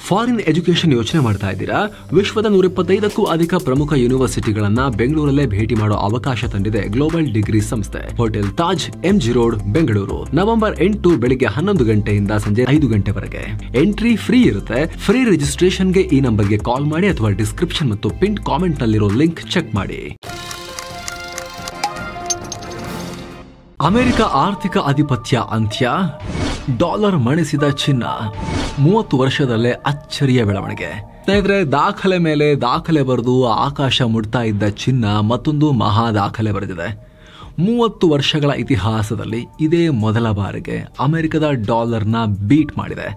Foreign education ಯೋಚನೆ ಮಾಡ್ತಾ ಇದ್ದೀರಾ? ವಿಶ್ವದ 125ಕ್ಕೂ ಅಧಿಕ ಪ್ರಮುಖ ಯೂನಿವರ್ಸಿಟಿಗಳನ್ನ ಬೆಂಗಳೂರಲ್ಲೇ ಭೇಟಿ ಮಾಡೋ ಅವಕಾಶ ತಂದಿದೆ ಗ್ಲೋಬಲ್ ಡಿಗ್ರಿ ಸಂಸ್ಥೆ. Hotel Taj, MG road, Bengaluru. November 8 ಬೆಳಿಗ್ಗೆ 11 ಗಂಟೆಯಿಂದ ಸಂಜೆ 5 ಗಂಟೆವರೆಗೆ. ಎಂಟ್ರಿ ಫ್ರೀ ಇರುತ್ತೆ. ಫ್ರೀ ರಿಜಿಸ್ಟ್ರೇಷನ್ಗೆ ಈ ನಂಬರ್ಗೆ ಕಾಲ್ ಮಾಡಿ ಅಥವಾ ಡಿಸ್ಕ್ರಿಪ್ಷನ್ ಮತ್ತು ಪಿನ್ ಕಾಮೆಂಟ್ ನಲ್ಲಿರೋ ಲಿಂಕ್ ಚೆಕ್ ಮಾಡಿ. ಅಮೆರಿಕ ಆರ್ಥಿಕ ಆಧಿಪತ್ಯ ಅಂತ್ಯ, ಡಾಲರ್ ಮಣಿಸಿದ ಚಿನ್ನ, 30 ವರ್ಷದಲ್ಲೇ ಅಚ್ಚರಿಯ ಬೆಳವಣಿಗೆ. ಸ್ನೇಹಿತರೆ, ದಾಖಲೆ ಮೇಲೆ ದಾಖಲೆ ಬರೆದು ಆಕಾಶ ಮುಟ್ತಾ ಇದ್ದ ಚಿನ್ನ ಮತ್ತೊಂದು ಮಹಾ ದಾಖಲೆ ಬರೆದಿದೆ. 30 ವರ್ಷಗಳ ಇತಿಹಾಸದಲ್ಲಿ ಇದೇ ಮೊದಲ ಬಾರಿಗೆ ಅಮೆರಿಕದ ಡಾಲರ್ನ ಬೀಟ್ ಮಾಡಿದೆ.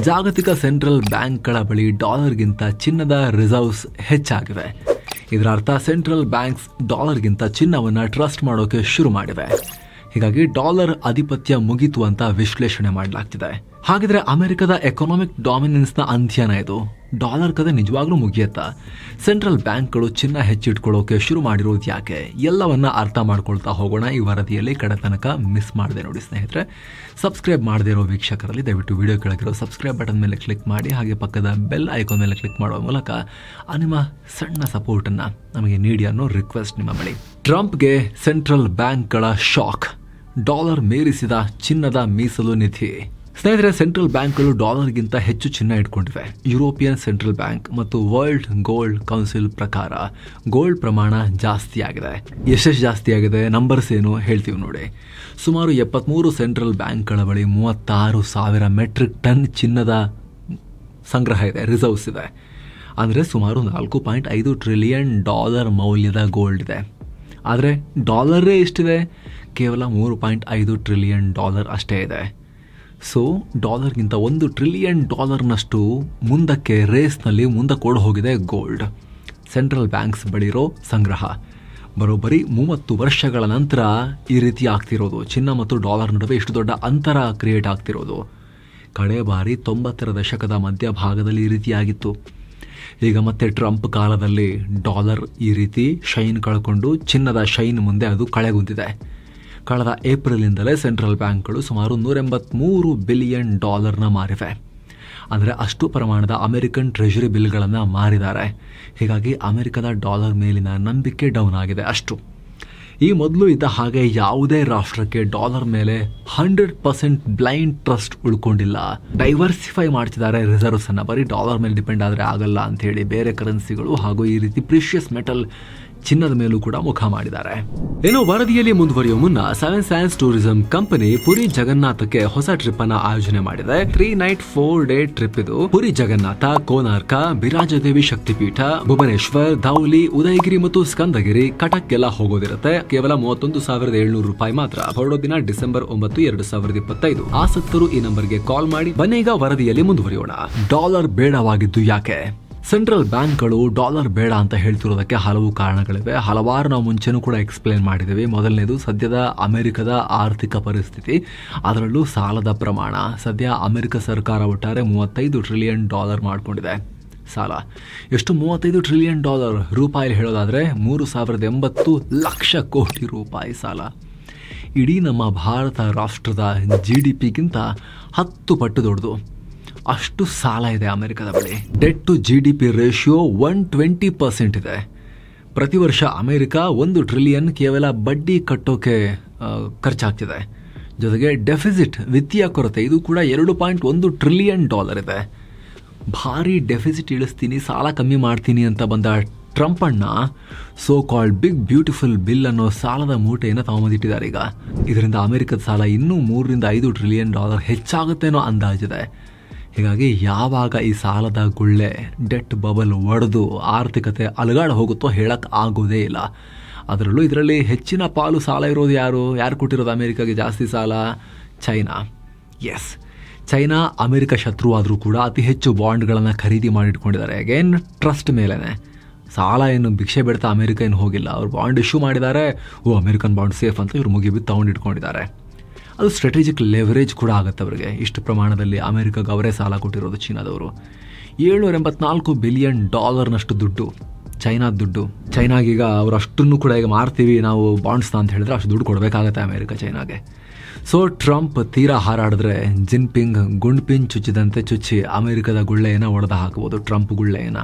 ಜಾಗತಿಕ ಸೆಂಟ್ರಲ್ ಬ್ಯಾಂಕ್ಗಳ ಬಳಿ ಡಾಲರ್ಗಿಂತ ಚಿನ್ನದ ರಿಸರ್ವ್ಸ್ ಹೆಚ್ಚಾಗಿವೆ. ಇದರ ಅರ್ಥ ಸೆಂಟ್ರಲ್ ಬ್ಯಾಂಕ್ಸ್ ಡಾಲರ್ಗಿಂತ ಚಿನ್ನವನ್ನು ಟ್ರಸ್ಟ್ ಮಾಡೋಕೆ ಶುರು ಮಾಡಿವೆ. ಹೀಗಾಗಿ ಡಾಲರ್ ಆಧಿಪತ್ಯ ಮುಗಿತು ಅಂತ ವಿಶ್ಲೇಷಣೆ ಮಾಡಲಾಗ್ತಿದೆ. ಹಾಗಿದ್ರೆ ಅಮೆರಿಕದ ಎಕನಾಮಿಕ್ ಡಾಮಿನೆನ್ಸ್ ನ ಅಂತ್ಯನ ಇದು? ಡಾಲರ್ ಕತೆ ನಿಜವಾಗ್ಲೂ ಮುಗಿಯತ್ತಾ? ಸೆಂಟ್ರಲ್ ಬ್ಯಾಂಕ್ಗಳು ಚಿನ್ನ ಹೆಚ್ಚಿಟ್ಕೊಳ್ಳೋಕೆ ಶುರು ಮಾಡಿರೋದು ಯಾಕೆ? ಎಲ್ಲವನ್ನ ಅರ್ಥ ಮಾಡ್ಕೊಳ್ತಾ ಹೋಗೋಣ ಈ ವರದಿಯಲ್ಲಿ. ಕಡೆ ತನಕ ಮಿಸ್ ಮಾಡದೆ ನೋಡಿ ಸ್ನೇಹಿತರೆ. ಸಬ್ಸ್ಕ್ರೈಬ್ ಮಾಡದೇ ಇರೋ ವೀಕ್ಷಕರಲ್ಲಿ ದಯವಿಟ್ಟು ವಿಡಿಯೋ ಕೆಳಗಿರೋ ಸಬ್ಸ್ಕ್ರೈಬ್ ಬಟನ್ ಮೇಲೆ ಕ್ಲಿಕ್ ಮಾಡಿ, ಹಾಗೆ ಪಕ್ಕದ ಬೆಲ್ ಐಕಾನ್ ಮೇಲೆ ಕ್ಲಿಕ್ ಮಾಡುವ ಮೂಲಕ ನಿಮ್ಮ ಸಣ್ಣ ಸಪೋರ್ಟ್ ಅನ್ನ ನಮಗೆ ನೀಡಿ ಅನ್ನೋ ರಿಕ್ವೆಸ್ಟ್ ನಿಮ್ಮ ಬಳಿ. ಟ್ರಂಪ್ಗೆ ಸೆಂಟ್ರಲ್ ಬ್ಯಾಂಕ್ಗಳ ಶಾಕ್, ಡಾಲರ್ ಮೀರಿಸಿದ ಚಿನ್ನದ ಮೀಸಲು ನಿಧಿ. ಸ್ನೇಹಿತರೆ, ಸೆಂಟ್ರಲ್ ಬ್ಯಾಂಕ್ಗಳು ಡಾಲರ್ಗಿಂತ ಹೆಚ್ಚು ಚಿನ್ನ ಇಟ್ಕೊಂಡಿವೆ. ಯುರೋಪಿಯನ್ ಸೆಂಟ್ರಲ್ ಬ್ಯಾಂಕ್ ಮತ್ತು ವರ್ಲ್ಡ್ ಗೋಲ್ಡ್ ಕೌನ್ಸಿಲ್ ಪ್ರಕಾರ ಗೋಲ್ಡ್ ಪ್ರಮಾಣ ಜಾಸ್ತಿ ಆಗಿದೆ. ಎಷ್ಟೆಷ್ಟು ಜಾಸ್ತಿ ಆಗಿದೆ, ನಂಬರ್ಸ್ ಏನು ಹೇಳ್ತೀವಿ ನೋಡಿ. ಸುಮಾರು 73 ಸೆಂಟ್ರಲ್ ಬ್ಯಾಂಕ್ಗಳ ಬಳಿ 36,000 ಮೆಟ್ರಿಕ್ ಟನ್ ಚಿನ್ನದ ಸಂಗ್ರಹ ಇದೆ, ರಿಸರ್ವ್ಸ್ ಇದೆ. ಅಂದರೆ ಸುಮಾರು $4.5 ಟ್ರಿಲಿಯನ್ ಮೌಲ್ಯದ ಗೋಲ್ಡ್ ಇದೆ. ಆದರೆ ಡಾಲರೇ ಎಷ್ಟಿದೆ? ಕೇವಲ $3.5 ಟ್ರಿಲಿಯನ್ ಅಷ್ಟೇ ಇದೆ. ಸೊ ಡಾಲರ್ಗಿಂತ $1 ಟ್ರಿಲಿಯನ್ ಮುಂದಕ್ಕೆ ರೇಸ್ನಲ್ಲಿ ಮುಂದಕ್ಕೆ ಹೋಗಿದೆ ಗೋಲ್ಡ್. ಸೆಂಟ್ರಲ್ ಬ್ಯಾಂಕ್ಸ್ ಬಳಿರೋ ಸಂಗ್ರಹ ಬರೋಬ್ಬರಿ 30 ವರ್ಷಗಳ ನಂತರ ಈ ರೀತಿ ಆಗ್ತಿರೋದು. ಚಿನ್ನ ಮತ್ತು ಡಾಲರ್ ನಡುವೆ ಇಷ್ಟು ದೊಡ್ಡ ಅಂತರ ಕ್ರಿಯೇಟ್ ಆಗ್ತಿರೋದು. ಕಡೆ ಬಾರಿ 90ರ ದಶಕದ ಮಧ್ಯಭಾಗದಲ್ಲಿ ಈ ರೀತಿಯಾಗಿತ್ತು. ಈಗ ಮತ್ತೆ ಟ್ರಂಪ್ ಕಾಲದಲ್ಲಿ ಡಾಲರ್ ಈ ರೀತಿ ಶೈನ್ ಕಳ್ಕೊಂಡು ಚಿನ್ನದ ಶೈನ್ ಮುಂದೆ ಅದು ಕಳೆಗುಂದಿದೆ. ಕಳೆದ ಏಪ್ರಿಲಿಂದಲೇ ಸೆಂಟ್ರಲ್ ಬ್ಯಾಂಕ್ಗಳು ಸುಮಾರು $183 ಬಿಲಿಯನ್ ಮಾರಿವೆ. ಅಂದರೆ ಅಷ್ಟು ಪ್ರಮಾಣದ ಅಮೆರಿಕನ್ ಟ್ರೆಷರಿ ಬಿಲ್ಗಳನ್ನು ಮಾರಿದ್ದಾರೆ. ಹೀಗಾಗಿ ಅಮೆರಿಕದ ಡಾಲರ್ ಮೇಲಿನ ನಂಬಿಕೆ ಡೌನ್ ಆಗಿದೆ. ಅಷ್ಟು ಈ ಮೊದಲು ಇದ್ದ ಹಾಗೆ ಯಾವುದೇ ರಾಷ್ಟ್ರಕ್ಕೆ ಡಾಲರ್ ಮೇಲೆ 100% ಬ್ಲೈಂಡ್ ಟ್ರಸ್ಟ್ ಉಳ್ಕೊಂಡಿಲ್ಲ. ಡೈವರ್ಸಿಫೈ ಮಾಡ್ತಿದ್ದಾರೆ ರಿಸರ್ವ್ಸ್ ಅನ್ನ. ಬರೀ ಡಾಲರ್ ಮೇಲೆ ಡಿಪೆಂಡ್ ಆದರೆ ಆಗಲ್ಲ ಅಂತ ಹೇಳಿ ಬೇರೆ ಕರೆನ್ಸಿಗಳು ಹಾಗೂ ಈ ರೀತಿ ಪ್ರೀಶಿಯಸ್ ಮೆಟಲ್ ಚಿನ್ನದ ಮೇಲೂ ಕೂಡ ಮುಖ ಮಾಡಿದ್ದಾರೆ. ಏನೋ ವರದಿಯಲ್ಲಿ ಮುಂದುವರಿಯುವ ಮುನ್ನ 7 Sands ಟೂರಿಸಂ ಕಂಪನಿ ಪುರಿ ಜಗನ್ನಾಥಕ್ಕೆ ಹೊಸ ಟ್ರಿಪ್ ಅನ್ನ ಆಯೋಜನೆ ಮಾಡಿದೆ. 3 ನೈಟ್ 4 ಡೇ ಟ್ರಿಪ್ ಇದು. ಪುರಿ ಜಗನ್ನಾಥ, ಕೋನಾರ್ಕ, ಬಿರಾಜದೇವಿ ಶಕ್ತಿಪೀಠ, ಭುವನೇಶ್ವರ್, ಧೌಲಿ, ಉದಯಗಿರಿ ಮತ್ತು ಸ್ಕಂದಗಿರಿ, ಕಟಕ್ ಎಲ್ಲ ಹೋಗೋದಿರುತ್ತೆ. ಕೇವಲ $31,700 ಮಾತ್ರ. ಹೊರಡೋ ದಿನ ಡಿಸೆಂಬರ್ 9, 2025. ಆಸಕ್ತರು ಈ ನಂಬರ್ಗೆ ಕಾಲ್ ಮಾಡಿ. ಬನ್ನೀಗ ವರದಿಯಲ್ಲಿ ಮುಂದುವರಿಯೋಣ. ಡಾಲರ್ ಬೇಡವಾಗಿದ್ದು ಯಾಕೆ? ಸೆಂಟ್ರಲ್ ಬ್ಯಾಂಕ್ಗಳು ಡಾಲರ್ ಬೇಡ ಅಂತ ಹೇಳ್ತಿರೋದಕ್ಕೆ ಹಲವು ಕಾರಣಗಳಿವೆ. ಹಲವಾರು ನಾವು ಮುಂಚೆನೂ ಕೂಡ ಎಕ್ಸ್ಪ್ಲೇನ್ ಮಾಡಿದ್ದೀವಿ. ಮೊದಲನೇದು ಸದ್ಯದ ಅಮೆರಿಕದ ಆರ್ಥಿಕ ಪರಿಸ್ಥಿತಿ, ಅದರಲ್ಲೂ ಸಾಲದ ಪ್ರಮಾಣ. ಸದ್ಯ ಅಮೆರಿಕ ಸರ್ಕಾರ ಒಟ್ಟಾರೆ $35 ಟ್ರಿಲಿಯನ್ ಮಾಡ್ಕೊಂಡಿದೆ ಸಾಲ. ಎಷ್ಟು? $35 ಟ್ರಿಲಿಯನ್. ರೂಪಾಯಿ ಹೇಳೋದಾದ್ರೆ 3,080 ಲಕ್ಷ ಕೋಟಿ ರೂಪಾಯಿ ಸಾಲ. ಇಡೀ ನಮ್ಮ ಭಾರತ ರಾಷ್ಟ್ರದ GDP-ಗಿಂತ 10 ಪಟ್ಟು ದೊಡ್ಡದು. ಅಷ್ಟು ಸಾಲ ಇದೆ ಅಮೆರಿಕದ ಬಳಿ. ಡೆಟ್ ಟು GDP ರೇಷಿಯೋ 120% ಇದೆ. ಪ್ರತಿ ವರ್ಷ ಅಮೆರಿಕ $1 ಟ್ರಿಲಿಯನ್ ಕೇವಲ ಬಡ್ಡಿ ಕಟ್ಟೋಕೆ ಖರ್ಚಾಗ್ತಿದೆ. ಜೊತೆಗೆ ಡೆಫಿಸಿಟ್, ವಿತ್ತೀಯ ಕೊರತೆ, ಇದು ಕೂಡ $2.1 ಟ್ರಿಲಿಯನ್ ಇದೆ. ಭಾರಿ ಡೆಫಿಸಿಟ್ ಇಳಿಸ್ತೀನಿ, ಸಾಲ ಕಮ್ಮಿ ಮಾಡ್ತೀನಿ ಅಂತ ಬಂದ ಟ್ರಂಪ್ ಅಣ್ಣ so called big beautiful bill ಅನ್ನೋ ಸಾಲದ ಮೂಟೆಯನ್ನು ತಗೊಂಬಂದಿಟ್ಟಿದ್ದಾರೆ. ಈಗ ಇದರಿಂದ ಅಮೆರಿಕದ ಸಾಲ ಇನ್ನೂ $3-5 ಟ್ರಿಲಿಯನ್ ಹೆಚ್ಚಾಗುತ್ತೆ ಅನ್ನೋ ಅಂದಾಜಿದೆ. ಹೀಗಾಗಿ ಯಾವಾಗ ಈ ಸಾಲದ ಗುಳ್ಳೆ, ಡೆಟ್ ಬಬಲ್ ಒಡೆದು ಆರ್ಥಿಕತೆ ಅಲಗಾಡ ಹೋಗುತ್ತೋ ಹೇಳಕ್ ಆಗೋದೇ ಇಲ್ಲ. ಅದರಲ್ಲೂ ಇದರಲ್ಲಿ ಹೆಚ್ಚಿನ ಪಾಲು ಸಾಲ ಇರೋದು ಯಾರು ಕೊಟ್ಟಿರೋದು ಅಮೆರಿಕಾಗೆ ಜಾಸ್ತಿ ಸಾಲ? ಚೈನಾ. ಎಸ್, ಚೈನಾ ಅಮೆರಿಕ ಶತ್ರುವಾದರೂ ಕೂಡ ಅತಿ ಹೆಚ್ಚು ಬಾಂಡ್ಗಳನ್ನು ಖರೀದಿ ಮಾಡಿಟ್ಕೊಂಡಿದ್ದಾರೆ. ಅಗೇನ್ ಟ್ರಸ್ಟ್ ಮೇಲೇನೆ. ಸಾಲ ಏನು ಭಿಕ್ಷೆ ಬಿಡ್ತಾ ಅಮೆರಿಕ ಏನು ಹೋಗಿಲ್ಲ. ಅವರು ಬಾಂಡ್ ಇಶ್ಯೂ ಮಾಡಿದ್ದಾರೆ. ಅಮೆರಿಕನ್ ಬಾಂಡ್ ಸೇಫ್ ಅಂತ ಇವರು ಮುಗಿಬಿದ್ದು ತಗೊಂಡಿಟ್ಕೊಂಡಿದ್ದಾರೆ. ಅದು ಸ್ಟ್ರಾಟಜಿಕ್ ಲೆವರೇಜ್ ಕೂಡ ಆಗುತ್ತೆ ಅವರಿಗೆ. ಇಷ್ಟು ಪ್ರಮಾಣದಲ್ಲಿ ಅಮೆರಿಕಾಗೆ ಅವರೇ ಸಾಲ ಕೊಟ್ಟಿರೋದು ಚೀನಾದವರು. $784 ಬಿಲಿಯನ್ ದುಡ್ಡು ಚೈನಾದ ದುಡ್ಡು. ಚೈನಾಗೀಗ ಅವರು ಅಷ್ಟನ್ನು ಕೂಡ ಈಗ ಮಾರ್ತೀವಿ ನಾವು ಬಾಂಡ್ಸ್ನ ಅಂತ ಹೇಳಿದ್ರೆ ಅಷ್ಟು ದುಡ್ಡು ಕೊಡಬೇಕಾಗತ್ತೆ ಅಮೆರಿಕ ಚೈನಾಗೆ. ಸೊ ಟ್ರಂಪ್ ತೀರಾ ಹಾರಾಡಿದ್ರೆ ಜಿನ್ಪಿಂಗ್ ಗುಂಡ್ಪಿನ್ ಚುಚ್ಚಿದಂತೆ ಚುಚ್ಚಿ ಅಮೆರಿಕದ ಗುಳ್ಳೆಯನ್ನು ಒಡೆದು ಹಾಕಬಹುದು, ಟ್ರಂಪ್ ಗುಳ್ಳೆಯನ್ನು.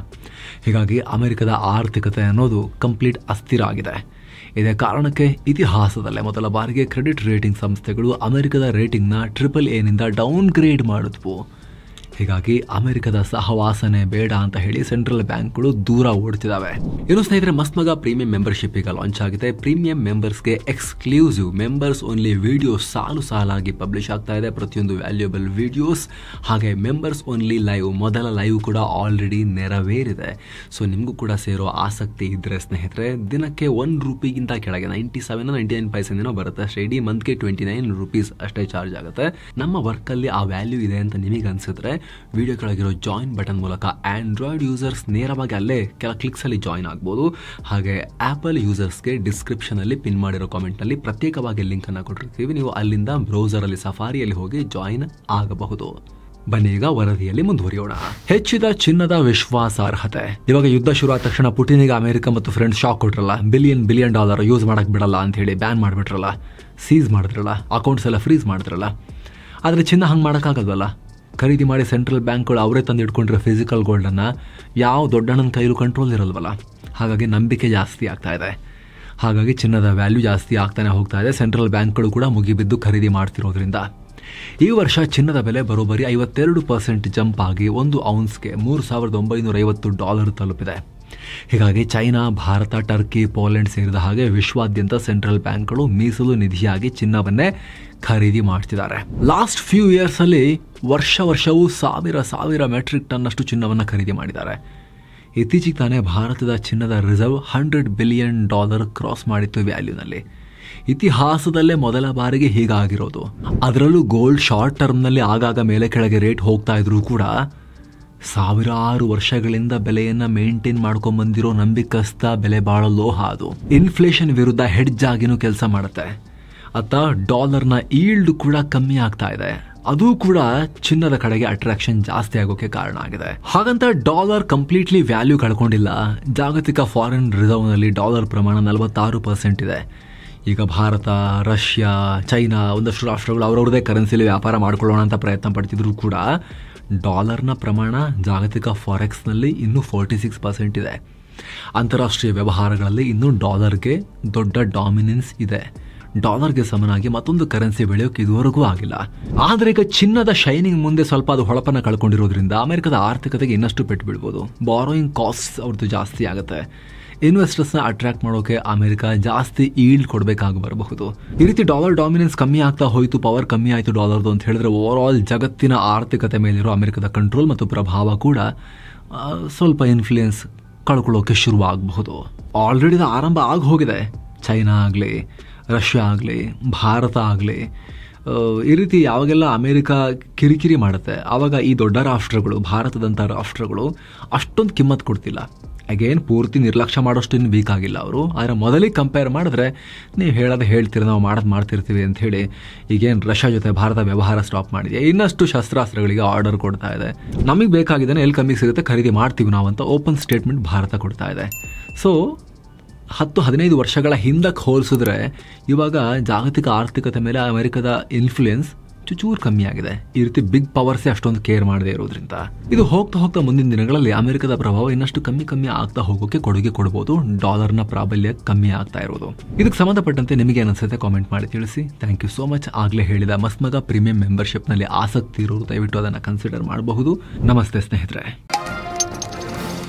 ಹೀಗಾಗಿ ಅಮೆರಿಕದ ಆರ್ಥಿಕತೆ ಅನ್ನೋದು ಕಂಪ್ಲೀಟ್ ಅಸ್ಥಿರ ಆಗಿದೆ. ಇದೇ ಕಾರಣಕ್ಕೆ ಇತಿಹಾಸದಲ್ಲೇ ಮೊದಲ ಬಾರಿಗೆ ಕ್ರೆಡಿಟ್ ರೇಟಿಂಗ್ ಸಂಸ್ಥೆಗಳು ಅಮೆರಿಕದ ರೇಟಿಂಗ್ನ AAA ನಿಂದ ಡೌನ್ ಗ್ರೇಡ್ ಮಾಡಿದ್ವು. ಹೀಗಾಗಿ ಅಮೆರಿಕದ ಸಹವಾಸನೆ ಬೇಡ ಅಂತ ಹೇಳಿ ಸೆಂಟ್ರಲ್ ಬ್ಯಾಂಕ್ಗಳು ದೂರ ಓಡ್ತಿದ್ದಾವೆ. ಇನ್ನು ಸ್ನೇಹಿತರೆ, ಮಸ್ತ್ಮಗ ಪ್ರೀಮಿಯಂ ಮೆಂಬರ್ಶಿಪ್ ಈಗ ಲಾಂಚ್ ಆಗಿದೆ. ಪ್ರೀಮಿಯಂ ಮೆಂಬರ್ಸ್ಗೆ ಎಕ್ಸ್ಕ್ಲೂಸಿವ್ ಮೆಂಬರ್ಸ್ ಓನ್ಲಿ ವಿಡಿಯೋಸ್ ಸಾಲಾಗಿ ಪಬ್ಲಿಷ್ ಆಗ್ತಾ ಇದೆ, ಪ್ರತಿಯೊಂದು ವ್ಯಾಲ್ಯೂಬಲ್ ವಿಡಿಯೋಸ್. ಹಾಗೆ ಮೆಂಬರ್ಸ್ ಓನ್ಲಿ ಲೈವ್, ಮೊದಲ ಲೈವ್ ಕೂಡ ಆಲ್ರೆಡಿ ನೆರವೇರಿದೆ. ಸೊ ನಿಮಗೂ ಕೂಡ ಸೇರೋ ಆಸಕ್ತಿ ಇದ್ದರೆ ಸ್ನೇಹಿತರೆ, ದಿನಕ್ಕೆ ₹1 ಕೆಳಗೆ 97-99 ಪೈಸೆನೋ ಬರುತ್ತೆ ಅಷ್ಟೇ. ಇಡೀ ಮಂತ್ಗೆ ₹29 ಅಷ್ಟೇ ಚಾರ್ಜ್ ಆಗುತ್ತೆ. ನಮ್ಮ ವರ್ಕಲ್ಲಿ ಆ ವ್ಯಾಲ್ಯೂ ಇದೆ ಅಂತ ನಿಮಗೆ ಅನ್ಸಿದ್ರೆ ವಿಡಿಯೋ ಕೆಳಗಿರೋ ಜಾಯಿನ್ ಬಟನ್ ಮೂಲಕ ಆಂಡ್ರಾಯ್ಡ್ ಯೂಸರ್ಸ್ ನೇರವಾಗಿ ಅಲ್ಲೇ ಕೆಲ ಕ್ಲಿಕ್ಸ್ ಅಲ್ಲಿ ಜಾಯಿನ್ ಆಗ್ಬೋದು. ಹಾಗೆ ಆಪಲ್ ಯೂಸರ್ಸ್ಗೆ ಡಿಸ್ಕ್ರಿಪ್ಷನ್ ಅಲ್ಲಿ ಪಿನ್ ಮಾಡಿರೋ ಕಾಮೆಂಟ್ ನಲ್ಲಿ ಪ್ರತ್ಯೇಕವಾಗಿ ಲಿಂಕ್ ಅನ್ನು ಕೊಟ್ಟಿರ್ತೀವಿ. ನೀವು ಅಲ್ಲಿಂದ ಬ್ರೌಸರ್ ಅಲ್ಲಿ ಸಫಾರಿಯಲ್ಲಿ ಹೋಗಿ ಜಾಯಿನ್ ಆಗಬಹುದು. ಬನ್ನಿ ಈಗ ವರದಿಯಲ್ಲಿ ಮುಂದುವರಿಯೋಣ. ಹೆಚ್ಚಿದ ಚಿನ್ನದ ವಿಶ್ವಾಸಾರ್ಹತೆ. ಇವಾಗ ಯುದ್ಧ ಶುರು ಆದ ತಕ್ಷಣ ಪುಟಿನಿಗೆ ಅಮೆರಿಕ ಮತ್ತು ಫ್ರೆಂಡ್ಸ್ ಶಾಕ್ ಕೊಟ್ರಲ್ಲ, ಬಿಲಿಯನ್ ಡಾಲರ್ ಯೂಸ್ ಮಾಡಕ್ ಬಿಡಲ್ಲ ಅಂತ ಹೇಳಿ ಬ್ಯಾನ್ ಮಾಡಿಬಿಟ್ರಲ್ಲ, ಸೀಸ್ ಮಾಡಿದ್ರಲ್ಲ, ಅಕೌಂಟ್ಸ್ ಎಲ್ಲ ಫ್ರೀಸ್ ಮಾಡಿದ್ರಲ್ಲ. ಆದ್ರೆ ಚಿನ್ನ ಹಂಗೆ ಮಾಡೋಕ್ಕಾಗಲ್ವಲ್ಲ. ಖರೀದಿ ಮಾಡಿ ಸೆಂಟ್ರಲ್ ಬ್ಯಾಂಕ್ಗಳು ಅವರೇ ತಂದು ಇಟ್ಕೊಂಡಿರೋ ಫಿಸಿಕಲ್ ಗೋಲ್ಡನ್ನು ಯಾವ ದೊಡ್ಡಣ್ಣನ ಕೈಲೂ ಕಂಟ್ರೋಲ್ ಇರಲ್ವಲ್ಲ. ಹಾಗಾಗಿ ನಂಬಿಕೆ ಜಾಸ್ತಿ ಆಗ್ತಾ ಇದೆ. ಹಾಗಾಗಿ ಚಿನ್ನದ ವ್ಯಾಲ್ಯೂ ಜಾಸ್ತಿ ಆಗ್ತಾನೆ ಹೋಗ್ತಾ ಇದೆ. ಸೆಂಟ್ರಲ್ ಬ್ಯಾಂಕ್ಗಳು ಕೂಡ ಮುಗಿಬಿದ್ದು ಖರೀದಿ ಮಾಡ್ತಿರೋದ್ರಿಂದ ಈ ವರ್ಷ ಚಿನ್ನದ ಬೆಲೆ ಬರೋಬ್ಬರಿ 52% ಜಂಪ್ ಆಗಿ 1 ಔನ್ಸ್ಗೆ $3,950 ತಲುಪಿದೆ. ಹೀಗಾಗಿ ಚೈನಾ, ಭಾರತ, ಟರ್ಕಿ, ಪೋಲೆಂಡ್ ಸೇರಿದ ಹಾಗೆ ವಿಶ್ವಾದ್ಯಂತ ಸೆಂಟ್ರಲ್ ಬ್ಯಾಂಕ್ಗಳು ಮೀಸಲು ನಿಧಿಯಾಗಿ ಚಿನ್ನವನ್ನೇ ಖರೀದಿ ಮಾಡ್ತಿದ್ದಾರೆ. ಲಾಸ್ಟ್ ಫ್ಯೂ ಇಯರ್ಸ್ ಅಲ್ಲಿ ವರ್ಷವೂ ಸಾವಿರ ಮೆಟ್ರಿಕ್ ಟನ್ ಅಷ್ಟು ಚಿನ್ನವನ್ನು ಖರೀದಿ ಮಾಡಿದ್ದಾರೆ. ಇತ್ತೀಚೆಗೆ ತಾನೇ ಭಾರತದ ಚಿನ್ನದ ರಿಸರ್ವ್ $100 ಬಿಲಿಯನ್ ಕ್ರಾಸ್ ಮಾಡಿತ್ತು ವ್ಯಾಲ್ಯೂನಲ್ಲಿ. ಇತಿಹಾಸದಲ್ಲೇ ಮೊದಲ ಬಾರಿಗೆ ಹೀಗಾಗಿರೋದು. ಅದರಲ್ಲೂ ಗೋಲ್ಡ್ ಶಾರ್ಟ್ ಟರ್ಮ್ನಲ್ಲಿ ಆಗಾಗ ಮೇಲೆ ಕೆಳಗೆ ರೇಟ್ ಹೋಗ್ತಾ ಇದ್ರೂ ಕೂಡ ಸಾವಿರಾರು ವರ್ಷಗಳಿಂದ ಬೆಲೆಯನ್ನ ಮೇಂಟೈನ್ ಮಾಡ್ಕೊಂಡ್ಬಂದಿರೋ ನಂಬಿಕಸ್ತ ಬೆಲೆ ಬಾಳ ಲೋಹ ಅದು. ಇನ್ಫ್ಲೇಷನ್ ವಿರುದ್ಧ ಹೆಡ್ಜ್ ಆಗಿನೂ ಕೆಲಸ ಮಾಡುತ್ತೆ. ಅತ್ತ ಡಾಲರ್ನ ಈಲ್ಡ್ ಕೂಡ ಕಮ್ಮಿ ಆಗ್ತಾ ಇದೆ. ಅದು ಕೂಡ ಚಿನ್ನದ ಕಡೆಗೆ ಅಟ್ರಾಕ್ಷನ್ ಜಾಸ್ತಿ ಆಗೋಕೆ ಕಾರಣ ಆಗಿದೆ. ಹಾಗಂತ ಡಾಲರ್ ಕಂಪ್ಲೀಟ್ಲಿ ವ್ಯಾಲ್ಯೂ ಕಳ್ಕೊಂಡಿಲ್ಲ. ಜಾಗತಿಕ ಫಾರಿನ್ ರಿಸರ್ವ್ ನಲ್ಲಿ ಡಾಲರ್ ಪ್ರಮಾಣ 46% ಇದೆ. ಈಗ ಭಾರತ, ರಷ್ಯಾ, ಚೈನಾ ಒಂದಷ್ಟು ರಾಷ್ಟ್ರಗಳು ಅವರವ್ರದೇ ಕರೆನ್ಸಿಲಿ ವ್ಯಾಪಾರ ಮಾಡ್ಕೊಳ್ಳೋಣ ಅಂತ ಪ್ರಯತ್ನ ಪಡ್ತಿದ್ರು ಕೂಡ ಡಾಲರ್ನ ಪ್ರಮಾಣ ಜಾಗತಿಕ ಫಾರೆಕ್ಸ್ನಲ್ಲಿ ಇನ್ನೂ 46% ಇದೆ. ಅಂತಾರಾಷ್ಟ್ರೀಯ ವ್ಯವಹಾರಗಳಲ್ಲಿ ಇನ್ನೂ ಡಾಲರ್ಗೆ ದೊಡ್ಡ ಡಾಮಿನೆನ್ಸ್ ಇದೆ. ಡಾಲರ್ಗೆ ಸಮನಾಗಿ ಮತ್ತೊಂದು ಕರೆನ್ಸಿ ಬೆಳೆಯೋಕೆ ಇದುವರೆಗೂ ಆಗಿಲ್ಲ. ಆದರೆ ಈಗ ಚಿನ್ನದ ಶೈನಿಂಗ್ ಮುಂದೆ ಸ್ವಲ್ಪ ಅದು ಹೊಳಪನ್ನು ಕಳ್ಕೊಂಡಿರೋದ್ರಿಂದ ಅಮೆರಿಕದ ಆರ್ಥಿಕತೆಗೆ ಇನ್ನಷ್ಟು ಪೆಟ್ಟು ಬೀಳ್ಬೋದು. ಬಾರೋಯಿಂಗ್ ಕಾಸ್ಟ್ ಅವ್ರದ್ದು ಜಾಸ್ತಿ ಆಗುತ್ತೆ. ಇನ್ವೆಸ್ಟರ್ಸ್ನ ಅಟ್ರಾಕ್ಟ್ ಮಾಡೋಕೆ ಅಮೆರಿಕ ಜಾಸ್ತಿ ಈಲ್ಡ್ ಕೊಡಬೇಕಾಗಿ ಬರಬಹುದು. ಈ ರೀತಿ ಡಾಲರ್ ಡಾಮಿನೆನ್ಸ್ ಕಮ್ಮಿ ಆಗ್ತಾ ಹೋಯಿತು, ಪವರ್ ಕಮ್ಮಿ ಆಯಿತು ಡಾಲರ್ದು ಅಂತ ಹೇಳಿದ್ರೆ ಓವರ್ ಆಲ್ ಜಗತ್ತಿನ ಆರ್ಥಿಕತೆ ಮೇಲಿರೋ ಅಮೆರಿಕದ ಕಂಟ್ರೋಲ್ ಮತ್ತು ಪ್ರಭಾವ ಕೂಡ ಸ್ವಲ್ಪ ಇನ್ಫ್ಲೂಯೆನ್ಸ್ ಕಳ್ಕೊಳ್ಳೋಕೆ ಶುರು ಆಗಬಹುದು. ಆಲ್ರೆಡಿ ಆರಂಭ ಆಗಿ ಹೋಗಿದೆ. ಚೈನಾ ಆಗಲಿ, ರಷ್ಯಾ ಆಗಲಿ, ಭಾರತ ಆಗಲಿ, ಈ ರೀತಿ ಯಾವಾಗೆಲ್ಲ ಅಮೆರಿಕ ಕಿರಿಕಿರಿ ಮಾಡುತ್ತೆ ಆವಾಗ ಈ ದೊಡ್ಡ ರಾಷ್ಟ್ರಗಳು, ಭಾರತದಂಥ ರಾಷ್ಟ್ರಗಳು ಅಷ್ಟೊಂದು ಕಿಮ್ಮತ್ತು ಕೊಡ್ತಿಲ್ಲ. ಅಗೇನ್ ಪೂರ್ತಿ ನಿರ್ಲಕ್ಷ್ಯ ಮಾಡೋಷ್ಟು ಇನ್ನು ವೀಕ್ ಆಗಿಲ್ಲ ಅವರು. ಆದರೆ ಮೊದಲಿಗೆ ಕಂಪೇರ್ ಮಾಡಿದ್ರೆ ನೀವು ಹೇಳೋದು ಹೇಳ್ತೀರಿ, ನಾವು ಮಾಡ್ತಿರ್ತೀವಿ ಅಂತ ಹೇಳಿ ಈಗೇನು ರಷ್ಯಾ ಜೊತೆ ಭಾರತ ವ್ಯವಹಾರ ಸ್ಟಾಪ್ ಮಾಡಿದೆ, ಇನ್ನಷ್ಟು ಶಸ್ತ್ರಾಸ್ತ್ರಗಳಿಗೆ ಆರ್ಡರ್ ಕೊಡ್ತಾ ಇದೆ. ನಮಗೆ ಬೇಕಾಗಿದ್ದಾನೆ ಎಲ್ಲಿ ಕಮ್ಮಿ ಸಿಗುತ್ತೆ ಖರೀದಿ ಮಾಡ್ತೀವಿ ನಾವು ಅಂತ ಓಪನ್ ಸ್ಟೇಟ್ಮೆಂಟ್ ಭಾರತ ಕೊಡ್ತಾ ಇದೆ. ಸೊ 10-15 ವರ್ಷಗಳ ಹಿಂದಕ್ಕೆ ಹೋಲಿಸಿದ್ರೆ ಇವಾಗ ಜಾಗತಿಕ ಆರ್ಥಿಕತೆ ಮೇಲೆ ಅಮೆರಿಕದ ಇನ್ಫ್ಲೂಯೆನ್ಸ್ ಚೂರು ಕಮ್ಮಿ ಆಗಿದೆ. ಈ ರೀತಿ ಬಿಗ್ ಪವರ್ಸೇ ಅಷ್ಟೊಂದು ಕೇರ್ ಮಾಡದೇ ಇರೋದ್ರಿಂದ ಇದು ಹೋಗ್ತಾ ಮುಂದಿನ ದಿನಗಳಲ್ಲಿ ಅಮೆರಿಕದ ಪ್ರಭಾವ ಇನ್ನಷ್ಟು ಕಮ್ಮಿ ಆಗ್ತಾ ಹೋಗೋಕೆ ಕೊಡುಗೆ ಕೊಡಬಹುದು. ಡಾಲರ್ನ ಪ್ರಾಬಲ್ಯ ಕಮ್ಮಿ ಆಗ್ತಾ ಇರೋದು. ಇದಕ್ಕೆ ಸಂಬಂಧಪಟ್ಟಂತೆ ನಿಮಗೆ ಅನಿಸುತ್ತೆ ಕಾಮೆಂಟ್ ಮಾಡಿ ತಿಳಿಸಿ. Thank you so much. ಆಗಲೇ ಹೇಳಿದ ಮಸ್ತ್ಮಗ ಪ್ರೀಮಿಯಂ ಮೆಂಬರ್ಶಿಪ್ನಲ್ಲಿ ಆಸಕ್ತಿ ಇರೋರು ದಯವಿಟ್ಟು ಅದನ್ನು ಕನ್ಸಿಡರ್ ಮಾಡಬಹುದು. ನಮಸ್ತೆ ಸ್ನೇಹಿತರೆ.